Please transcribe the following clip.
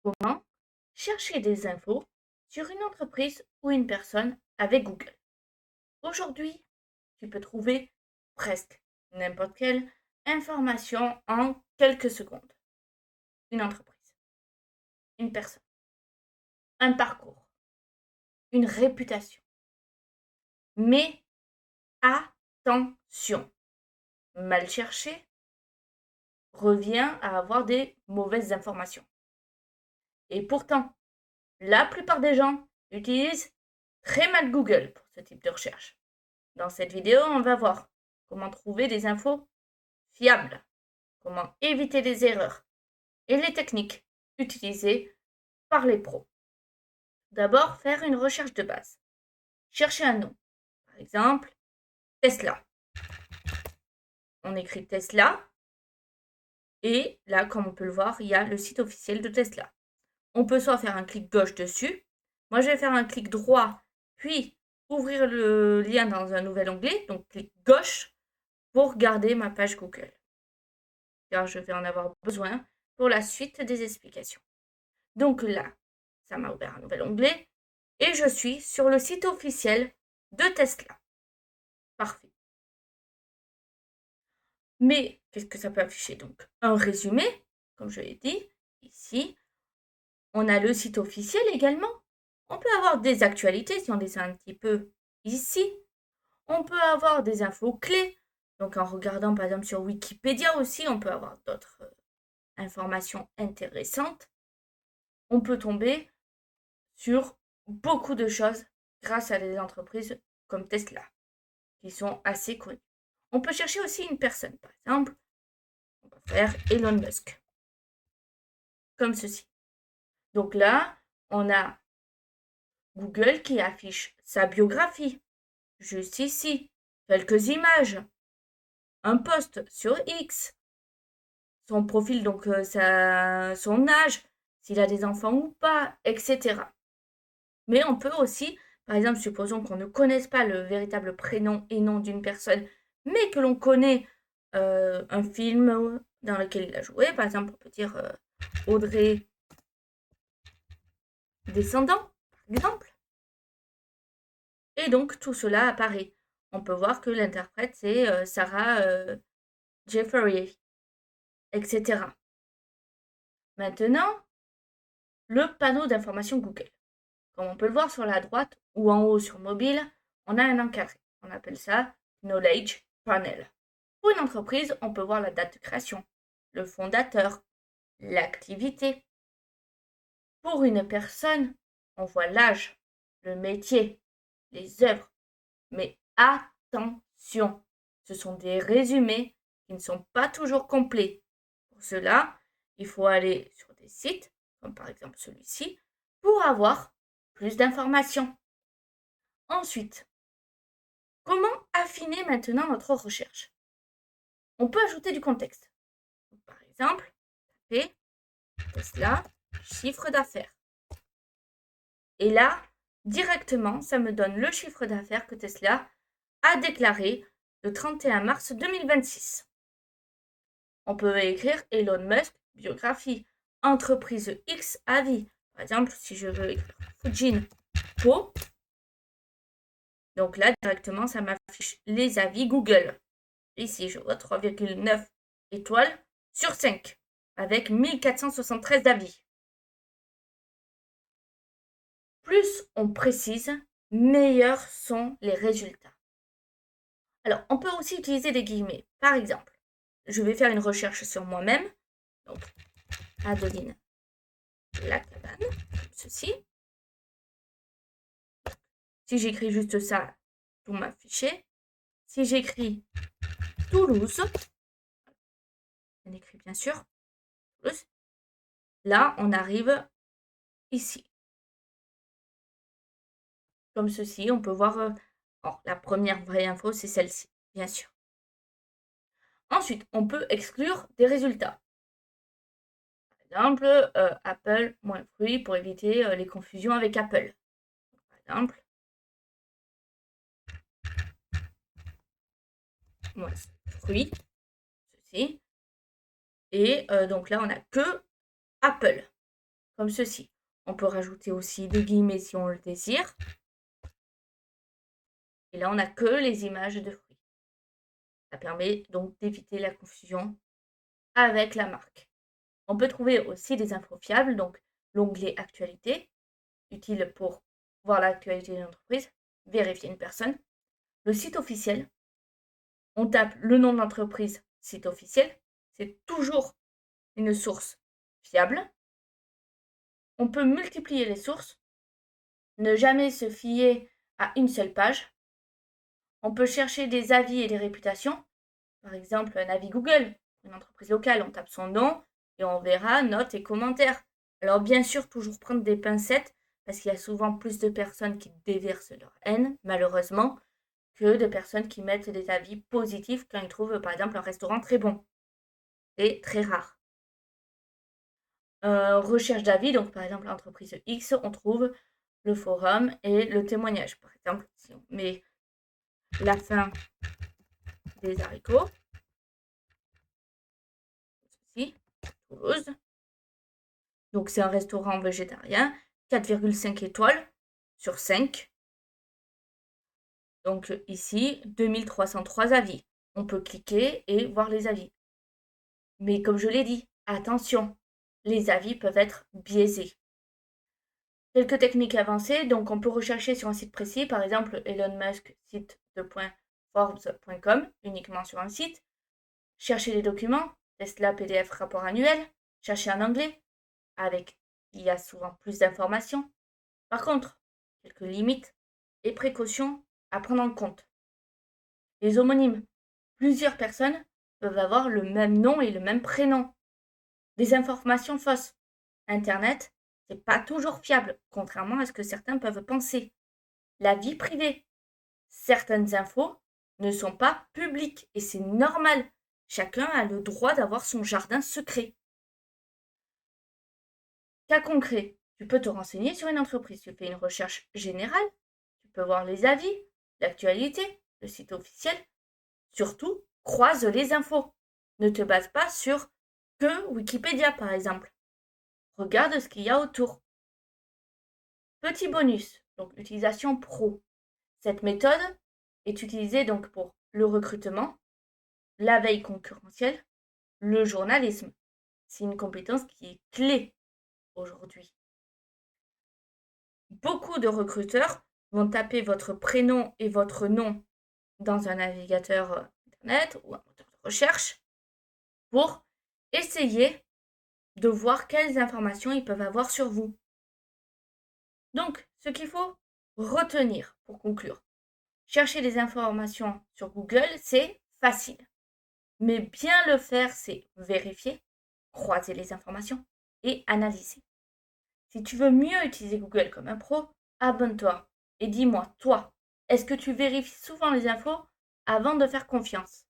Comment chercher des infos sur une entreprise ou une personne avec Google. Aujourd'hui, tu peux trouver presque n'importe quelle information en quelques secondes. Une entreprise, une personne, un parcours, une réputation. Mais attention, mal chercher revient à avoir des mauvaises informations. Et pourtant, la plupart des gens utilisent très mal Google pour ce type de recherche. Dans cette vidéo, on va voir comment trouver des infos fiables, comment éviter les erreurs et les techniques utilisées par les pros. D'abord, faire une recherche de base. Chercher un nom. Par exemple, Tesla. On écrit Tesla et là, comme on peut le voir, il y a le site officiel de Tesla. On peut soit faire un clic gauche dessus. Moi, je vais faire un clic droit, puis ouvrir le lien dans un nouvel onglet, donc clic gauche pour garder ma page Google, car je vais en avoir besoin pour la suite des explications. Donc là, ça m'a ouvert un nouvel onglet et je suis sur le site officiel de Tesla. Parfait. Mais qu'est-ce que ça peut afficher donc? Un résumé, comme je l'ai dit, ici. On a le site officiel également. On peut avoir des actualités si on descend un petit peu ici. On peut avoir des infos clés. Donc en regardant par exemple sur Wikipédia aussi, on peut avoir d'autres informations intéressantes. On peut tomber sur beaucoup de choses grâce à des entreprises comme Tesla, qui sont assez connues. On peut chercher aussi une personne, par exemple, on va faire Elon Musk, comme ceci. Donc là, on a Google qui affiche sa biographie, juste ici, quelques images, un post sur X, son profil, donc son âge, s'il a des enfants ou pas, etc. Mais on peut aussi, par exemple, supposons qu'on ne connaisse pas le véritable prénom et nom d'une personne, mais que l'on connaît un film dans lequel il a joué. Par exemple, on peut dire Audrey Descendant, par exemple. Et donc, tout cela apparaît. On peut voir que l'interprète, c'est Sarah Jeffery, etc. Maintenant, le panneau d'information Google. Comme on peut le voir sur la droite ou en haut sur mobile, on a un encadré. On appelle ça Knowledge Panel. Pour une entreprise, on peut voir la date de création, le fondateur, l'activité. Pour une personne, on voit l'âge, le métier, les œuvres. Mais attention, ce sont des résumés qui ne sont pas toujours complets. Pour cela, il faut aller sur des sites, comme par exemple celui-ci, pour avoir plus d'informations. Ensuite, comment affiner maintenant notre recherche? On peut ajouter du contexte. Par exemple, taper Tesla, chiffre d'affaires. Et là, directement, ça me donne le chiffre d'affaires que Tesla a déclaré le 31 mars 2026. On peut écrire Elon Musk, biographie, entreprise X avis. Par exemple, si je veux écrire Fujinpo, donc là, directement, ça m'affiche les avis Google. Ici, je vois 3,9 étoiles sur 5, avec 1473 avis. Plus on précise, meilleurs sont les résultats. Alors, on peut aussi utiliser des guillemets. Par exemple, je vais faire une recherche sur moi-même. Donc, Adeline Lacabane, comme ceci. Si j'écris juste ça, tout m'afficher. Si j'écris Toulouse, on écrit bien sûr Toulouse, là, on arrive ici. Comme ceci, on peut voir la première vraie info, c'est celle-ci, bien sûr. Ensuite, on peut exclure des résultats. Par exemple, Apple moins fruits pour éviter les confusions avec Apple. Par exemple, moins fruits, ceci. Et donc là, on n'a que Apple. comme ceci. On peut rajouter aussi des guillemets si on le désire. Et là, on n'a que les images de fruits. Ça permet donc d'éviter la confusion avec la marque. On peut trouver aussi des infos fiables, donc l'onglet Actualité, utile pour voir l'actualité d'une entreprise, vérifier une personne. Le site officiel, on tape le nom de l'entreprise, site officiel, c'est toujours une source fiable. On peut multiplier les sources, ne jamais se fier à une seule page. On peut chercher des avis et des réputations. Par exemple, un avis Google, une entreprise locale, on tape son nom et on verra notes et commentaires. Alors bien sûr, toujours prendre des pincettes, parce qu'il y a souvent plus de personnes qui déversent leur haine, malheureusement, que de personnes qui mettent des avis positifs quand ils trouvent, par exemple, un restaurant très bon. C'est très rare. Recherche d'avis, donc par exemple, l'entreprise X, on trouve le forum et le témoignage. Par exemple, si on met la fin des haricots, ceci, Toulouse. Donc c'est un restaurant végétarien, 4,5 étoiles sur 5. Donc ici, 2303 avis. On peut cliquer et voir les avis. Mais comme je l'ai dit, attention, les avis peuvent être biaisés. Quelques techniques avancées, donc on peut rechercher sur un site précis, par exemple Elon Musk, site de .forbes.com, uniquement sur un site. Chercher les documents, Tesla PDF rapport annuel, chercher en anglais, il y a souvent plus d'informations. Par contre, quelques limites et précautions à prendre en compte. Les homonymes. Plusieurs personnes peuvent avoir le même nom et le même prénom. Des informations fausses. Internet, c'est pas toujours fiable, contrairement à ce que certains peuvent penser. La vie privée. Certaines infos ne sont pas publiques et c'est normal. Chacun a le droit d'avoir son jardin secret. Cas concret, tu peux te renseigner sur une entreprise. Tu fais une recherche générale, tu peux voir les avis, l'actualité, le site officiel. Surtout, croise les infos. Ne te base pas sur que Wikipédia, par exemple. Regarde ce qu'il y a autour. Petit bonus, donc utilisation pro. Cette méthode est utilisée donc pour le recrutement, la veille concurrentielle, le journalisme. C'est une compétence qui est clé aujourd'hui. Beaucoup de recruteurs vont taper votre prénom et votre nom dans un navigateur internet ou un moteur de recherche pour essayer de voir quelles informations ils peuvent avoir sur vous. Donc, ce qu'il faut retenir pour conclure, chercher des informations sur Google, c'est facile. Mais bien le faire, c'est vérifier, croiser les informations et analyser. Si tu veux mieux utiliser Google comme un pro, abonne-toi et dis-moi, toi, est-ce que tu vérifies souvent les infos avant de faire confiance ?